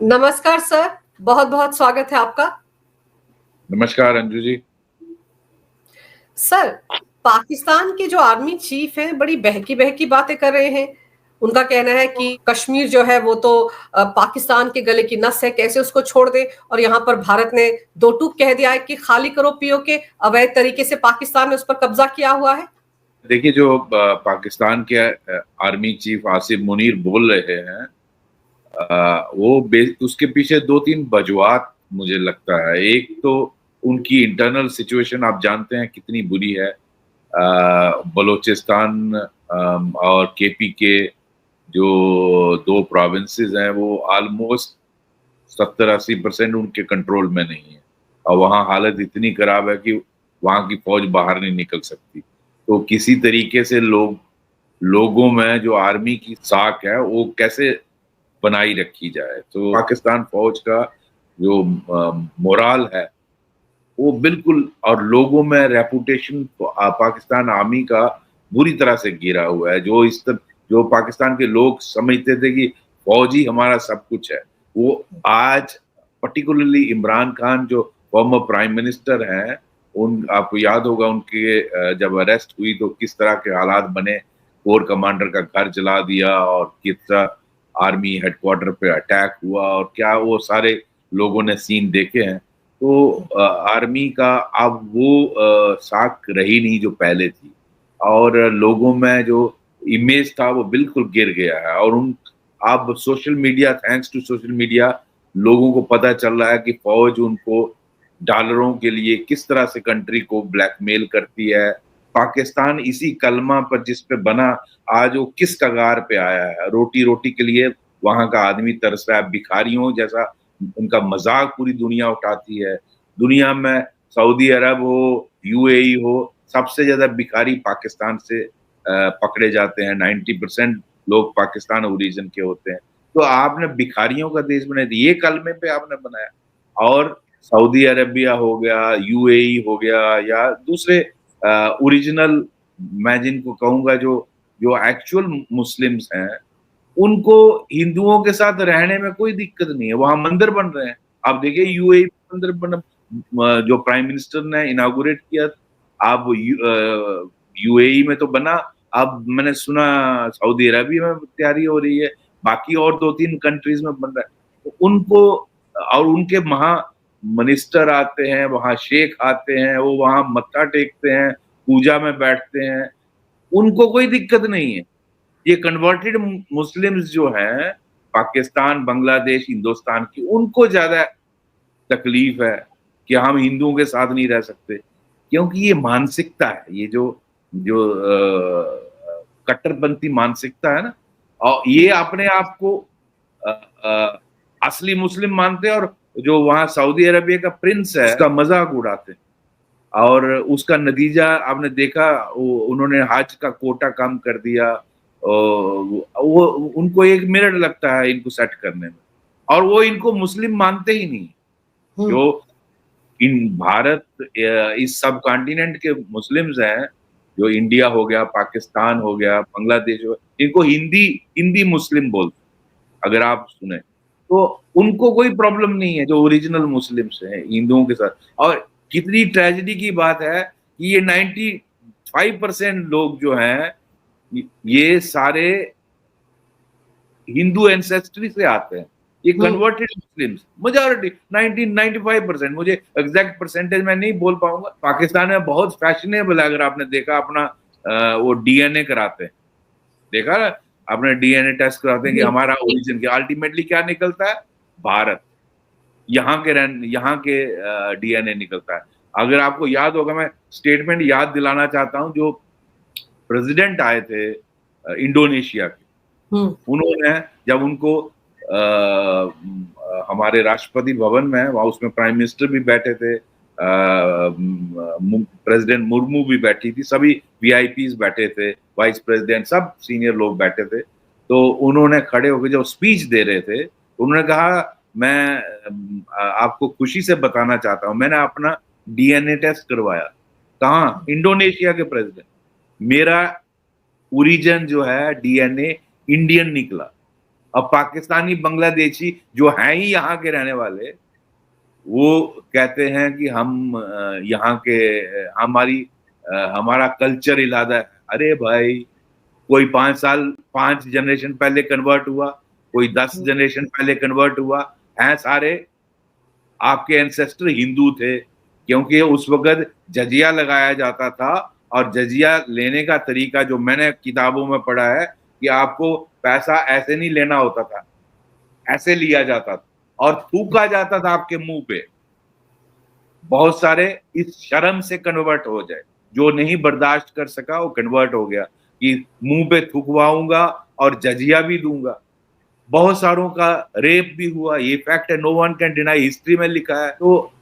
नमस्कार सर, बहुत बहुत स्वागत है आपका। नमस्कार अंजू जी। सर, पाकिस्तान के जो आर्मी चीफ हैं बड़ी बहकी बहकी बातें कर रहे हैं। उनका कहना है कि कश्मीर जो है वो तो पाकिस्तान के गले की नस है, कैसे उसको छोड़ दे। और यहाँ पर भारत ने दो टूक कह दिया है कि खाली करो पीओके, अवैध तरीके से पाकिस्तान ने उस पर कब्जा किया हुआ है। देखिए, जो पाकिस्तान के आर्मी चीफ आसिफ मुनीर बोल रहे हैं, उसके पीछे दो तीन वजूहात मुझे लगता है। एक तो उनकी इंटरनल सिचुएशन आप जानते हैं कितनी बुरी है। बलूचिस्तान और केपी के जो दो प्रोविंसेस हैं वो ऑलमोस्ट 70-80% उनके कंट्रोल में नहीं है, और वहाँ हालत इतनी खराब है कि वहाँ की फौज बाहर नहीं निकल सकती। तो किसी तरीके से लोगों में जो आर्मी की साख है वो कैसे बनाई रखी जाए। तो पाकिस्तान फौज का जो मोराल है वो बिल्कुल, और लोगों में रेपुटेशन पाकिस्तान आर्मी का बुरी तरह से गिरा हुआ है। जो पाकिस्तान के लोग समझते थे कि फौज ही हमारा सब कुछ है, वो आज पर्टिकुलरली इमरान खान जो फॉर्मर प्राइम मिनिस्टर हैं, उन आपको याद होगा उनके जब अरेस्ट हुई तो किस तरह के हालात बने। कोर कमांडर का घर जला दिया और किस तरह आर्मी हेडक्वार्टर पे अटैक हुआ, और क्या वो सारे लोगों ने सीन देखे हैं। तो आर्मी का अब वो साख रही नहीं जो पहले थी, और लोगों में जो इमेज था वो बिल्कुल गिर गया है। और अब social media, thanks to social media, लोगों को पता चल रहा है कि फौज उनको डॉलरों के लिए किस तरह से कंट्री को ब्लैकमेल करती है। पाकिस्तान इसी कलमा पर जिस पे बना, आज वो किस कगार पे आया है। रोटी रोटी के लिए वहां का आदमी तरस रहा है, भिखारियों जैसा उनका मजाक पूरी दुनिया उठाती है। दुनिया में सऊदी अरब हो, यूएई हो, सबसे ज्यादा भिखारी पाकिस्तान से पकड़े जाते हैं। 90% लोग पाकिस्तान ओरिजिन के होते हैं। तो आपने भिखारियों का देश बना दिया, ये कलमे पे आपने बनाया। और सऊदी अरेबिया हो गया, यूएई हो गया, या दूसरे ओरिजिनल, मैं जिनको कहूंगा जो जो एक्चुअल मुस्लिम्स हैं, उनको हिंदुओं के साथ रहने में कोई दिक्कत नहीं है। वहां मंदिर बन रहे हैं। आप देखिए यूएई मंदिर बन, जो प्राइम मिनिस्टर ने इनागुरेट किया, अब यूएई में तो बना, अब मैंने सुना सऊदी अरबिया में तैयारी हो रही है, बाकी और दो तीन कंट्रीज में बन रहा है। तो उनको, और उनके महा मिनिस्टर आते हैं वहां, शेख आते हैं, वो वहां मत्था टेकते हैं, पूजा में बैठते हैं, उनको कोई दिक्कत नहीं है। ये कन्वर्टेड मुस्लिम्स जो हैं पाकिस्तान, बांग्लादेश, हिंदुस्तान की, उनको ज्यादा तकलीफ है कि हम हिंदुओं के साथ नहीं रह सकते। क्योंकि ये मानसिकता है, ये जो जो कट्टरपंथी मानसिकता है ना, और ये अपने आप को अ, असली मुस्लिम मानते हैं, और जो वहां सऊदी अरबिया का प्रिंस है उसका मजाक उड़ाते हैं। और उसका नतीजा आपने देखा, उन्होंने हज का कोटा कम कर दिया। वो उनको एक मिनट लगता है इनको सेट करने में, और वो इनको मुस्लिम मानते ही नहीं। जो इन भारत, इस सब कॉन्टिनेंट के मुस्लिम्स हैं, जो इंडिया हो गया, पाकिस्तान हो गया, बांग्लादेश हो गया, इनको हिंदी हिंदी मुस्लिम बोलते हैं। अगर आप सुने तो उनको कोई प्रॉब्लम नहीं है, जो ओरिजिनल मुस्लिम्स हैं हिंदुओं के साथ। और कितनी ट्रेजेडी की बात है कि ये 95% लोग जो हैं, ये सारे हिंदू एंसेस्ट्री से आते हैं। ये कन्वर्टेड मुस्लिम्स मेजॉरिटी 1995%, मुझे एग्जैक्ट परसेंटेज मैं नहीं बोल पाऊंगा। पाकिस्तान में बहुत फैशनेबल है, अगर आपने देखा अपना वो डीएनए कराते हैं, देखा ना आपने, डीएनए टेस्ट कराते हैं कि हमारा ओरिजिन क्या, अल्टीमेटली क्या निकलता है, भारत, यहाँ के डीएनए निकलता है। अगर आपको याद होगा, मैं स्टेटमेंट याद दिलाना चाहता हूं, जो प्रेसिडेंट आए थे इंडोनेशिया के, उन्होंने जब उनको हमारे राष्ट्रपति भवन में, वहां उसमें प्राइम मिनिस्टर भी बैठे थे, प्रेसिडेंट मुर्मू भी बैठी थी, सभी वीआईपीज बैठे थे, वाइस प्रेसिडेंट, सब सीनियर लोग बैठे थे। तो उन्होंने खड़े होकर जब स्पीच दे रहे थे, उन्होंने कहा, मैं आपको खुशी से बताना चाहता हूं, मैंने अपना डीएनए टेस्ट करवाया। कहाँ? इंडोनेशिया के प्रेसिडेंट। मेरा ओरिजिन जो है डीएनए इंडियन निकला। अब पाकिस्तानी बांग्लादेशी जो हैं ही यहाँ के रहने वाले, वो कहते हैं कि हम यहाँ के हमारा कल्चर इलादा है। अरे भाई, कोई 5 जनरेशन पहले कन्वर्ट हुआ, कोई 10 जनरेशन पहले कन्वर्ट हुआ है, सारे आपके एंसेस्टर हिंदू थे, क्योंकि उस वक्त जजिया लगाया जाता था। और जजिया लेने का तरीका जो मैंने किताबों में पढ़ा है कि आपको पैसा ऐसे नहीं लेना होता था, ऐसे लिया जाता था और थूका जाता था आपके मुंह पे। बहुत सारे इस शर्म से कन्वर्ट हो जाए, जो नहीं बर्दाश्त कर सका वो कन्वर्ट हो गया कि मुंह पे थूकवाऊंगा और जजिया भी दूंगा। बहुत सारों का रेप भी हुआ, ये फैक्ट है, no one can deny, history में लिखा है। तो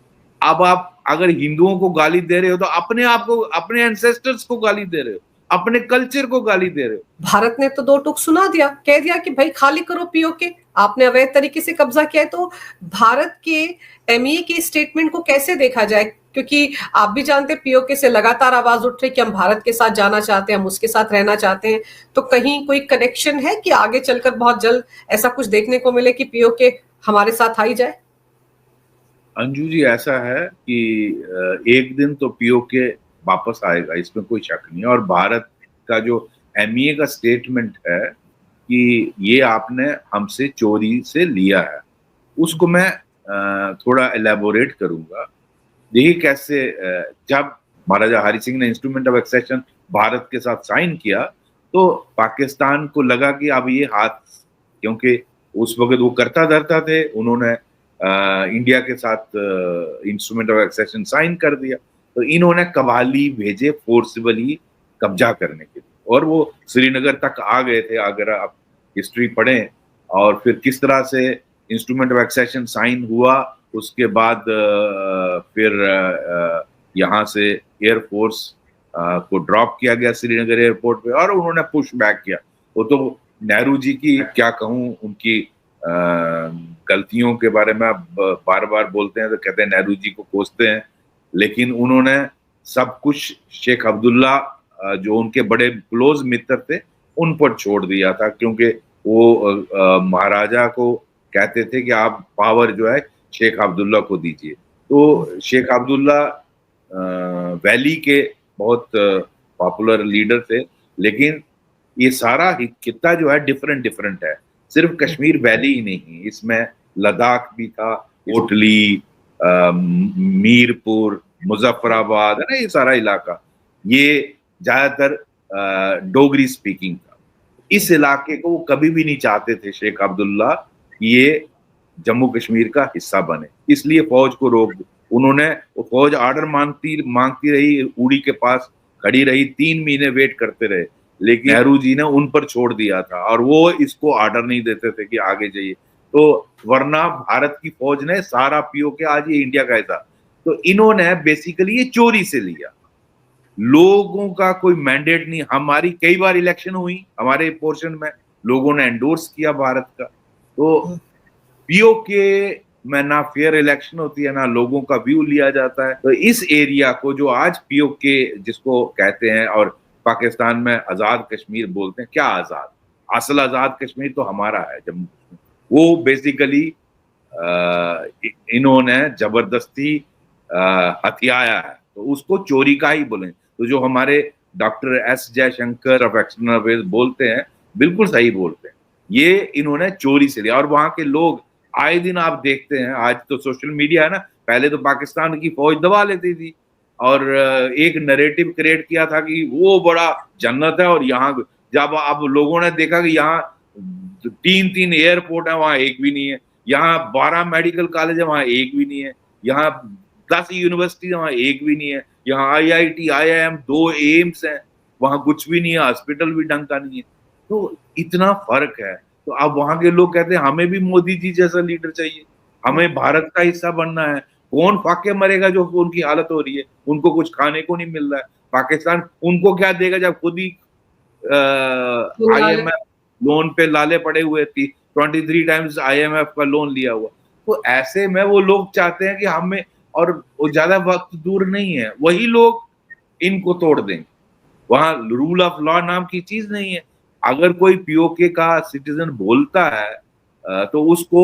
अब आप अगर हिंदुओं को गाली दे रहे हो तो अपने आप को, अपने एंसेस्टर्स को गाली दे रहे हो, अपने कल्चर को गाली दे रहे हो। भारत ने तो 2 टूक सुना दिया, कह दिया कि भाई खाली करो पीओके, आपने अवैध तरीके से कब्जा किया है। तो भारत के एमईए के स्टेटमेंट को कैसे देखा जाए, क्योंकि आप भी जानते हैं पीओके से लगातार आवाज उठ रही कि हम भारत के साथ जाना चाहते हैं, हम उसके साथ रहना चाहते हैं। तो कहीं कोई कनेक्शन है कि आगे चलकर बहुत जल्द ऐसा कुछ देखने को मिले कि पीओके हमारे साथ आई जाए? अंजू जी, ऐसा है कि एक दिन तो पीओके वापस आएगा, इसमें कोई शक नहीं है। और भारत का जो एमईए का स्टेटमेंट है कि ये आपने हमसे चोरी से लिया है, उसको मैं थोड़ा एलेबोरेट करूंगा। देखिए कैसे, जब महाराजा हरि सिंह ने इंस्ट्रूमेंट ऑफ एक्सेशन भारत के साथ साइन किया तो पाकिस्तान को लगा कि अब ये हाथ, क्योंकि उस वक्त वो करता धरता थे, उन्होंने इंडिया के साथ इंस्ट्रूमेंट ऑफ एक्सेशन साइन कर दिया, तो इन्होंने कवाली भेजे फोर्सबली कब्जा करने के लिए, और वो श्रीनगर तक आ गए थे। अगर आप हिस्ट्री पढ़ें और फिर किस तरह से इंस्ट्रूमेंट ऑफ एक्सेशन साइन हुआ, उसके बाद फिर यहाँ से एयरफोर्स को ड्रॉप किया गया श्रीनगर एयरपोर्ट पे और उन्होंने पुश बैक किया। वो तो नेहरू जी की क्या कहूँ, उनकी गलतियों के बारे में आप बार बार बोलते हैं तो कहते हैं नेहरू जी को कोसते हैं, लेकिन उन्होंने सब कुछ शेख अब्दुल्ला जो उनके बड़े क्लोज मित्र थे उन पर छोड़ दिया था, क्योंकि वो महाराजा को कहते थे कि आप पावर जो है शेख अब्दुल्ला को दीजिए। तो शेख अब्दुल्ला वैली के बहुत पॉपुलर लीडर थे, लेकिन ये सारा खित्ता जो है डिफरेंट है, सिर्फ कश्मीर वैली ही नहीं, इसमें लद्दाख भी था, कोटली, मीरपुर, मुजफ्फराबाद है ना, ये सारा इलाका, ये ज्यादातर डोगरी स्पीकिंग था। इस इलाके को वो कभी भी नहीं चाहते थे शेख अब्दुल्ला कि ये जम्मू कश्मीर का हिस्सा बने, इसलिए फौज को रोक दिया उन्होंने। वो फौज आर्डर मांगती रही, उड़ी के पास खड़ी रही, 3 महीने वेट करते रहे, लेकिन नेहरू जी ने उन पर छोड़ दिया था और वो इसको आर्डर नहीं देते थे कि आगे जाइए। तो वरना भारत की फौज ने सारा पीओके आज ये इंडिया का था। तो इन्होंने बेसिकली ये चोरी से लिया, लोगों का कोई मैंडेट नहीं। हमारी कई बार इलेक्शन हुई, हमारे पोर्शन में लोगों ने एंडोर्स किया भारत का। तो पीओके में ना फेयर इलेक्शन होती है, ना लोगों का व्यू लिया जाता है। तो इस एरिया को जो आज पीओके जिसको कहते हैं और पाकिस्तान में आजाद कश्मीर बोलते हैं, क्या आजाद, असल आजाद कश्मीर तो हमारा है जम्मू कश्मीर, वो बेसिकली इन्होंने जबरदस्ती हथियाया है, तो उसको चोरी का ही बोलें। तो जो हमारे doctor S Jaishankar of external affairs बोलते हैं, बिल्कुल सही बोलते हैं, ये इन्होंने चोरी से लिया। और वहां के लोग आए दिन आप देखते हैं, आज तो सोशल मीडिया है ना, पहले तो पाकिस्तान की फौज दबा लेती थी और एक नैरेटिव क्रिएट किया था कि वो बड़ा जन्नत है, और यहाँ जब अब लोगों ने देखा कि यहाँ 3 एयरपोर्ट है, वहां एक भी नहीं है, यहाँ 12 मेडिकल कॉलेज है, वहां एक भी नहीं है, यहाँ 10 यूनिवर्सिटी है, वहां एक भी नहीं है, यहाँ IIT IIM 2 एम्स हैं, वहां कुछ भी नहीं है, हॉस्पिटल भी ढंग का नहीं है। तो इतना फर्क है। तो अब वहां के लोग कहते हैं हमें भी मोदी जी जैसा लीडर चाहिए, हमें भारत का हिस्सा बनना है। कौन फाके मरेगा जो उनकी हालत हो रही है, उनको कुछ खाने को नहीं मिल रहा है। पाकिस्तान उनको क्या देगा जब खुद ही IMF लोन पे लाले पड़े हुए थी, 23 टाइम्स IMF का लोन लिया हुआ। तो ऐसे में वो लोग चाहते हैं कि हमें, और वो ज्यादा वक्त दूर नहीं है, वही लोग इनको तोड़ देंगे। वहां रूल ऑफ लॉ नाम की चीज नहीं है, अगर कोई पीओके का सिटीजन बोलता है तो उसको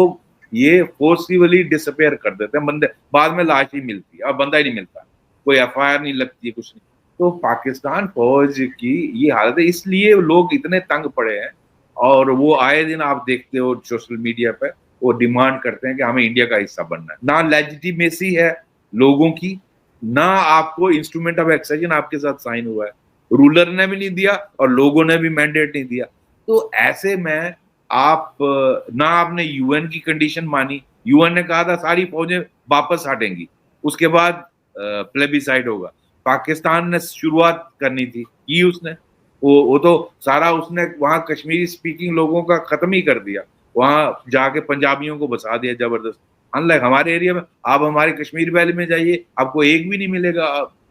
ये फोर्सिबली डिसअपेयर कर देते हैं, बंदे बाद में लाश ही मिलती है और बंदा ही नहीं मिलता, कोई एफआईआर नहीं लगती है, कुछ नहीं। तो पाकिस्तान फौज की ये हालत है, इसलिए लोग इतने तंग पड़े हैं और वो आए दिन आप देखते हो सोशल मीडिया पे वो डिमांड करते हैं कि हमें इंडिया का हिस्सा बनना है। ना लेजिटिमेसी है लोगों की, ना आपको इंस्ट्रूमेंट ऑफ एक्सेशन आपके साथ साइन हुआ है, रूलर ने भी नहीं दिया और लोगों ने भी मैंडेट नहीं दिया। तो ऐसे में आप ना आपने यूएन की कंडीशन मानी, यूएन ने कहा था सारी फौजें वापस हटेंगी, उसके बाद प्लेबिसाइड होगा। पाकिस्तान ने शुरुआत करनी थी, की उसने, वो तो सारा उसने वहां कश्मीरी स्पीकिंग लोगों का खत्म ही कर दिया, वहां जाके पंजाबियों को बसा दिया जबरदस्त। अनलाइक हमारे एरिया में, आप हमारे कश्मीर वैली में जाइए, आपको एक भी नहीं मिलेगा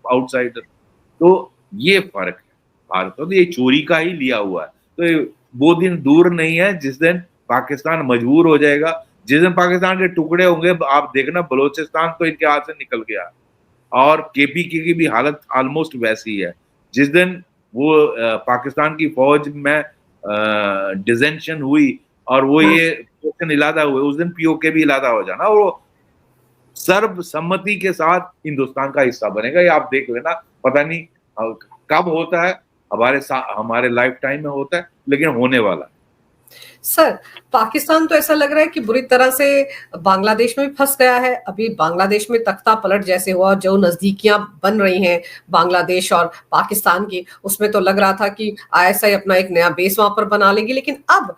आउटसाइडर। तो ये फर्क है भारत, तो ये चोरी का ही लिया हुआ है। तो वो दिन दूर नहीं है जिस दिन पाकिस्तान मजबूर हो जाएगा, जिस दिन पाकिस्तान के टुकड़े होंगे, आप देखना बलोचिस्तान तो इनके हाथ से निकल गया और केपीके की भी हालत ऑलमोस्ट वैसी है। जिस दिन वो पाकिस्तान की फौज में डिसेंशन हुई और वो ये क्वेश्चन इलादा हुए, उस दिन पीओके भी इलादा हो जाना और वो सर्वसम्मति के साथ हिंदुस्तान का हिस्सा बनेगा। ये आप देख लेना, पता नहीं कब होता है, हमारे लाइफ टाइम में होता है, लेकिन होने वाला है। सर, पाकिस्तान तो ऐसा लग रहा है कि बुरी तरह से बांग्लादेश में भी फंस गया है। अभी बांग्लादेश में तख्ता पलट जैसे हुआ, जो नजदीकियां बन रही हैं बांग्लादेश और पाकिस्तान की, उसमें तो लग रहा था कि आईएसआई अपना एक नया बेस वहां पर बना लेगी। लेकिन अब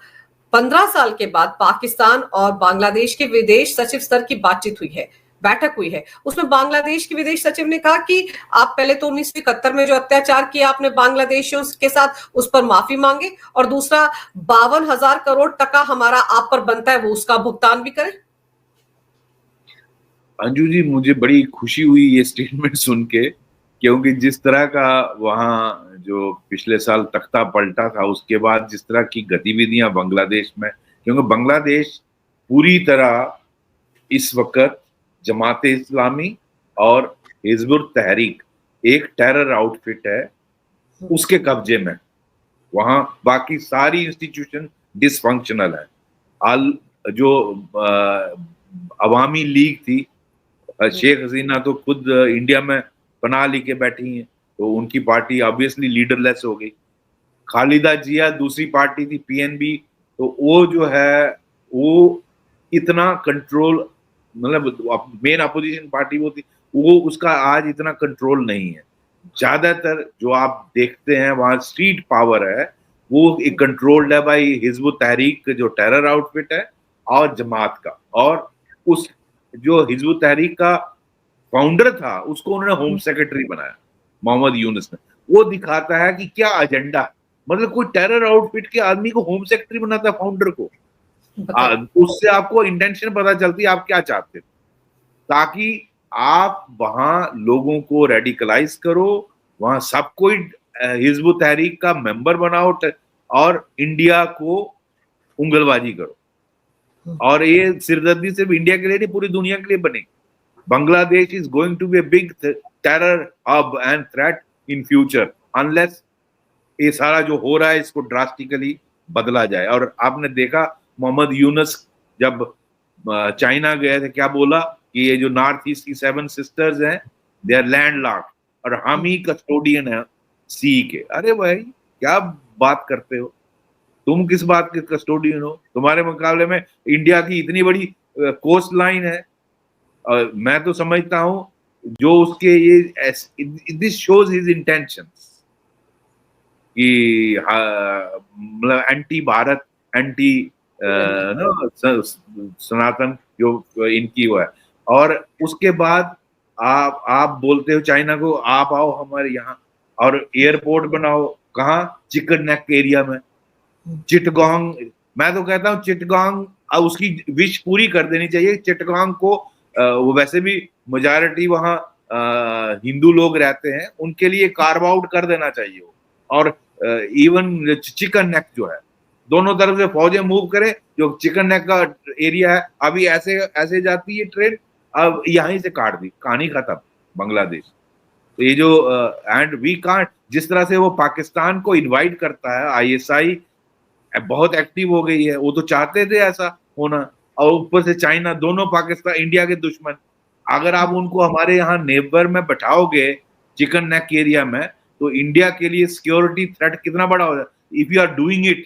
15 साल के बाद पाकिस्तान और बांग्लादेश के विदेश सचिव स्तर की बातचीत हुई है, बैठक हुई है। उसमें बांग्लादेश के विदेश सचिव ने कहा कि आप पहले तो 1971 में जो अत्याचार किया आपने बांग्लादेशियों के साथ, उस पर माफी मांगे, और दूसरा 52,000 करोड़ टका हमारा आप पर बनता है, वो उसका भुगतान भी करें। अंजू जी, मुझे बड़ी खुशी हुई ये स्टेटमेंट सुन के, क्योंकि जिस तरह का वहाँ जो पिछले साल तख्ता पलटा था, उसके बाद जिस तरह की गतिविधियां बांग्लादेश में, क्योंकि बांग्लादेश पूरी तरह इस वक्त जमाते इस्लामी और हिजबुल तहरीक, एक टेरर आउटफिट है, उसके कब्जे में। वहां बाकी सारी इंस्टीट्यूशन डिसफंक्शनल है। जो अवामी लीग थी, शेख हसीना तो खुद इंडिया में पनाह लेके बैठी हैं, तो उनकी पार्टी ऑब्वियसली लीडरलेस हो गई। खालिदा जिया दूसरी पार्टी थी, पीएनबी, तो वो जो है वो इतना कंट्रोल, मतलब मेन अपोजिशन पार्टी वो थी, वो उसका आज इतना कंट्रोल नहीं है। ज्यादातर जो आप देखते हैं वहां स्ट्रीट पावर है, वो एक कंट्रोल्ड है बाई हिजबुल तहरीक जो टेरर आउटफिट है और जमात का। और उस जो हिजबुल तहरीक का फाउंडर था उसको उन्होंने होम सेक्रेटरी बनाया, मोहम्मद यूनुस ने। वो दिखाता है कि क्या एजेंडा, मतलब कोई टेरर आउटफिट के आदमी को होम सेक्रेटरी बनाता है, फाउंडर को। उससे आपको इंटेंशन पता चलती है आप क्या चाहते, ताकि आप वहां लोगों को रेडिकलाइज करो, वहां सब कोई हिजबुल तहरीक का मेंबर बनाओ और इंडिया को उंगलबाजी करो। और ये सिरदर्दी सिर्फ इंडिया के लिए नहीं, पूरी दुनिया के लिए बनेगी। Bangladesh is going to be a big terror hub and threat in future, unless ये सारा जो हो रहा है इसको ड्रास्टिकली बदला जाए। और आपने देखा मोहम्मद यूनुस जब चाइना गए थे, क्या बोला कि ये जो नॉर्थ ईस्ट की 7 सिस्टर्स हैं, दे आर लैंड लॉक्ड और हम ही कस्टोडियन है सी के। अरे भाई क्या बात करते हो, तुम किस बात के कस्टोडियन हो? तुम्हारे मुकाबले में इंडिया की इतनी बड़ी कोस्ट लाइन है। मैं तो समझता हूं जो उसके ये दिस शोज हिज इंटेंशंस कि मतलब एंटी भारत, एंटी सनातन जो इनकी हुआ है। और उसके बाद आप बोलते हो चाइना को आप आओ हमारे यहाँ और एयरपोर्ट बनाओ, कहाँ? चिकन नेक एरिया में, चिटगांग। मैं तो कहता हूँ चिटगांग उसकी विश पूरी कर देनी चाहिए। चिटगांग को वो वैसे भी मेजॉरिटी वहाँ हिंदू लोग रहते हैं, उनके लिए कार्व आउट कर देना चाहिए। और इवन चिकन नेक जो है, दोनों तरफ से फौजें मूव करें, जो चिकन नेक का एरिया है अभी ऐसे ऐसे जाती है ट्रेन, अब यहीं से काट दी, कहानी खत्म बांग्लादेश। तो ये जो एंड वी कांट, जिस तरह से वो पाकिस्तान को इनवाइट करता है आईएसआई बहुत एक्टिव हो गई है। वो तो चाहते थे ऐसा होना, और ऊपर से चाइना, दोनों पाकिस्तान इंडिया के दुश्मन। अगर आप उनको हमारे यहाँ नेबर में बैठाओगे चिकन नेक एरिया में, तो इंडिया के लिए सिक्योरिटी थ्रेट कितना बड़ा हो जाए। If you are doing it,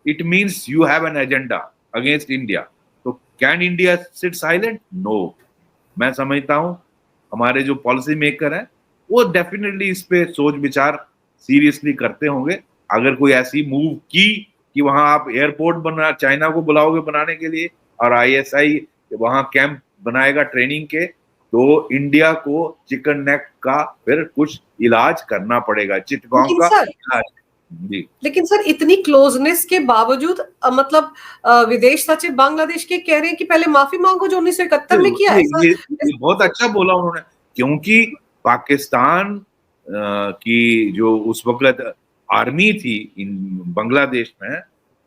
it means you have an agenda against India. तो can India sit silent? No. मैं समझता हूं हमारे जो पॉलिसी मेकर हैं वो डेफिनेटली इस पे सोच विचार सीरियसली करते होंगे। अगर कोई ऐसी मूव की कि वहां आप एयरपोर्ट बना, चाइना को बुलाओगे बनाने के लिए, और आईएसआई वहां कैंप बनाएगा ट्रेनिंग के, तो इंडिया को चिकन नेक का फिर कुछ इलाज करना पड़ेगा, चिटगांव का इलाज। जी। लेकिन सर इतनी क्लोजनेस के बावजूद मतलब विदेश सचिव बांग्लादेश के कह रहे हैं कि पहले माफी मांगो जो 1971 में किया। ये बहुत अच्छा बोला उन्होंने, क्योंकि पाकिस्तान की जो उस वक्त आर्मी थी इन बांग्लादेश में,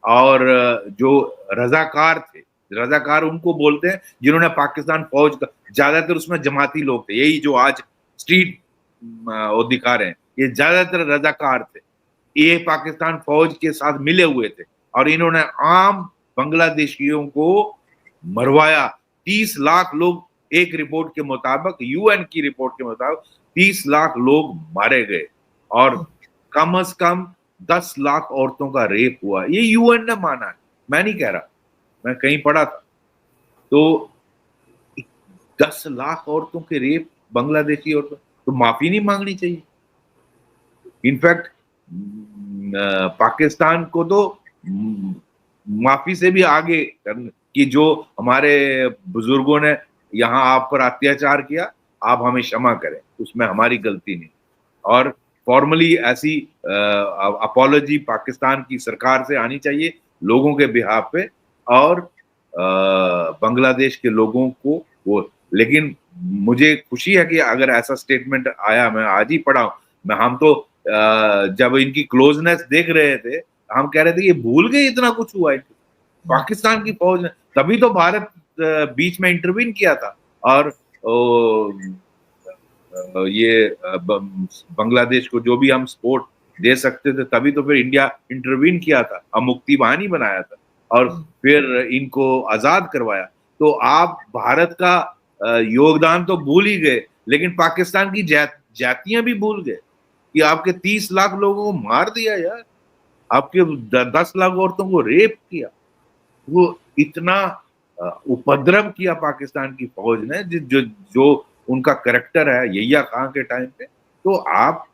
और जो रजाकार थे, रजाकार उनको बोलते हैं जिन्होंने पाकिस्तान फौज का, ज्यादातर उसमें जमाती लोग थे, यही जो आज स्ट्रीट वो दिखा रहे हैं, ये ज्यादातर रजाकार थे। ये पाकिस्तान फौज के साथ मिले हुए थे, और इन्होंने आम बांग्लादेशियों को मरवाया। 30 लाख लोग, एक रिपोर्ट के मुताबिक, यूएन की रिपोर्ट के मुताबिक 30 लाख लोग मारे गए, और कम से कम 10 लाख औरतों का रेप हुआ। ये यूएन ने माना है, मैं नहीं कह रहा, मैं कहीं पढ़ा था। तो 10 लाख औरतों के रेप, बांग्लादेशी औरतों, तो माफी नहीं मांगनी चाहिए। इनफैक्ट पाकिस्तान को तो माफी से भी आगे कि जो हमारे बुजुर्गों ने यहाँ आप पर अत्याचार किया, आप हमें क्षमा करें, उसमें हमारी गलती नहीं। और फॉर्मली ऐसी अपॉलॉजी पाकिस्तान की सरकार से आनी चाहिए लोगों के बिहाफ पे, और बांग्लादेश के लोगों को वो। लेकिन मुझे खुशी है कि अगर ऐसा स्टेटमेंट आया, मैं आज ही पढ़ा हूं, मैं हम तो जब इनकी क्लोजनेस देख रहे थे, हम कह रहे थे ये भूल गए इतना कुछ हुआ है पाकिस्तान की फौज ने। तभी तो भारत बीच में इंटरवीन किया था, और ये बांग्लादेश को जो भी हम सपोर्ट दे सकते थे, तभी तो फिर इंडिया इंटरवीन किया था, हम मुक्ति वाहिनी बनाया था, और फिर इनको आजाद करवाया। तो आप भारत का योगदान तो भूल ही गए, लेकिन पाकिस्तान की जातियां भी भूल गए कि आपके 30 लाख लोगों को मार दिया यार, आपके 10 लाख औरतों को रेप किया, वो इतना उपद्रव किया पाकिस्तान की फौज ने, जो उनका करैक्टर है यहिया खान के टाइम पे। तो आप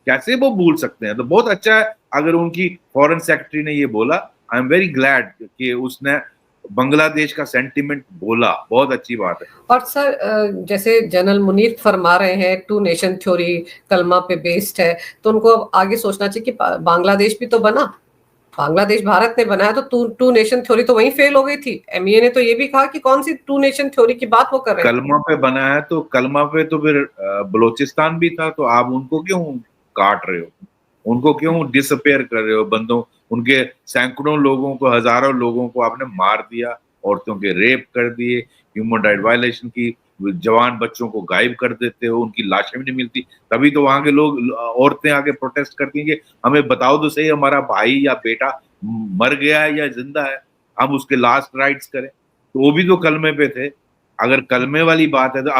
कैसे वो भूल सकते हैं? तो बहुत अच्छा है अगर उनकी फॉरेन सेक्रेटरी ने ये बोला। आई एम वेरी ग्लैड कि उसने बांग्लादेश का सेंटिमेंट बोला, बहुत अच्छी बात है। और सर जैसे जनरल मुनीर फरमा रहे हैं 2 नेशन थ्योरी कलमा पे बेस्ड है, तो उनको अब आगे सोचना चाहिए कि बांग्लादेश भी तो बना, बांग्लादेश भारत ने बनाया, तो 2 नेशन थ्योरी तो वहीं फेल हो गई थी। एमईए ने तो ये भी कहा कि कौन सी 2 नेशन थ्योरी की बात वो कर रहे हैं। कलमा पे बना है, तो कलमा पे तो फिर बलोचिस्तान भी था, तो आप उनको क्यों काट रहे हो, उनको क्यों डिसअपेयर कर रहे हो? बंदों, उनके सैकड़ों लोगों को, हजारों लोगों को आपने मार दिया, औरतों के रेप कर दिए, ह्यूमन राइट वायलेशन की, जवान बच्चों को गायब कर देते हो, उनकी लाशें भी नहीं मिलती। तभी तो वहां के लोग, औरतें आगे प्रोटेस्ट करती हैं कि हमें बताओ तो सही, हमारा भाई या बेटा मर गया है या जिंदा है, हम उसके लास्ट राइट्स करें। तो वो भी तो कलमे पे थे। अगर कलमे वाली बात है तो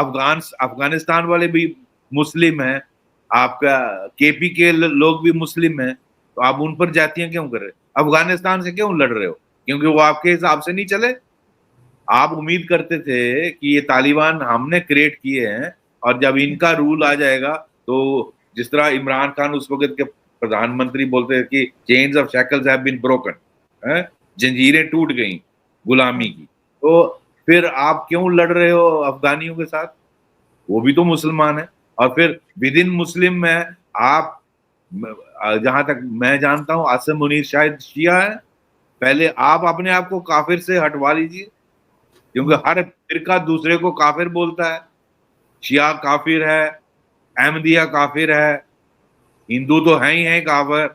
अफगानिस्तान वाले भी मुस्लिम हैं, आपका केपी के लोग भी मुस्लिम हैं, तो आप उन पर जातियां क्यों कर रहे? अफगानिस्तान से क्यों लड़ रहे हो? क्योंकि वो आपके हिसाब से नहीं चले। आप उम्मीद करते थे कि ये तालिबान हमने क्रिएट किए हैं, और जब इनका रूल आ जाएगा, तो जिस तरह इमरान खान उस वक्त के प्रधानमंत्री बोलते हैं कि chains of shackles have been broken, जंजीरें टूट गई गुलामी की, तो फिर आप क्यों लड़ रहे हो अफगानियों के साथ? वो भी तो मुसलमान है। और फिर विद इन मुस्लिम में आप, जहां तक मैं जानता हूं, आसिम मुनीर शायद शिया है। पहले आप अपने आप को काफिर से हटवा लीजिए, क्योंकि हर फिरका दूसरे को काफिर बोलता है। शिया काफिर है, अहमदिया काफिर है, हिंदू तो है ही है काफिर,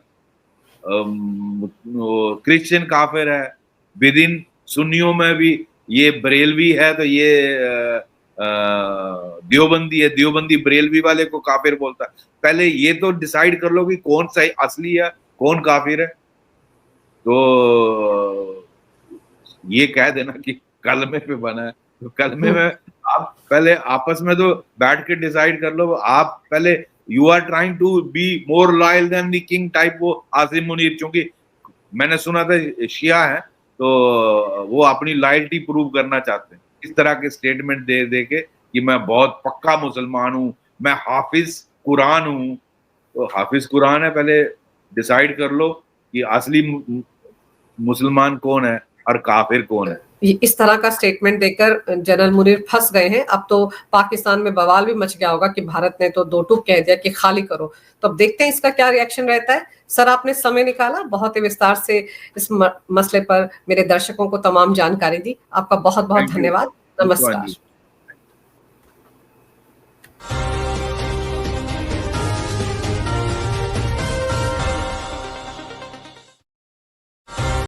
क्रिश्चियन काफिर है, विद इन सुन्नियों में भी ये बरेलवी है तो ये देवबंदी है, देवबंदी बरेलवी वाले को काफिर बोलता है। पहले ये तो डिसाइड कर लो कि कौन सही असली है, कौन काफिर है। तो ये कह देना कि कलमे पे बना है, तो कलमे में आप पहले आपस में तो बैठ के डिसाइड कर लो। आप पहले you are trying to be more loyal than the king type, वो आसिम मुनीर, क्योंकि मैंने सुना था शिया है तो वो अपनी लॉयल्टी प्रूव करना चाहते हैं, इस तरह के स्टेटमेंट दे दे के कि मैं बहुत पक्का मुसलमान हूँ, मैं हाफिज कुरान हूँ। तो हाफिज कुरान है, पहले डिसाइड कर लो कि असली मुसलमान कौन है और काफिर कौन है। इस तरह का स्टेटमेंट देकर जनरल मुनीर फंस गए हैं। अब तो पाकिस्तान में बवाल भी मच गया होगा कि भारत ने तो दो टूक कह दिया कि खाली करो। तो अब देखते हैं इसका क्या रिएक्शन रहता है। सर, आपने समय निकाला, बहुत ही विस्तार से इस मसले पर मेरे दर्शकों को तमाम जानकारी दी। आपका बहुत बहुत थैंक यू, धन्यवाद। हाँ नमस्कार। जी।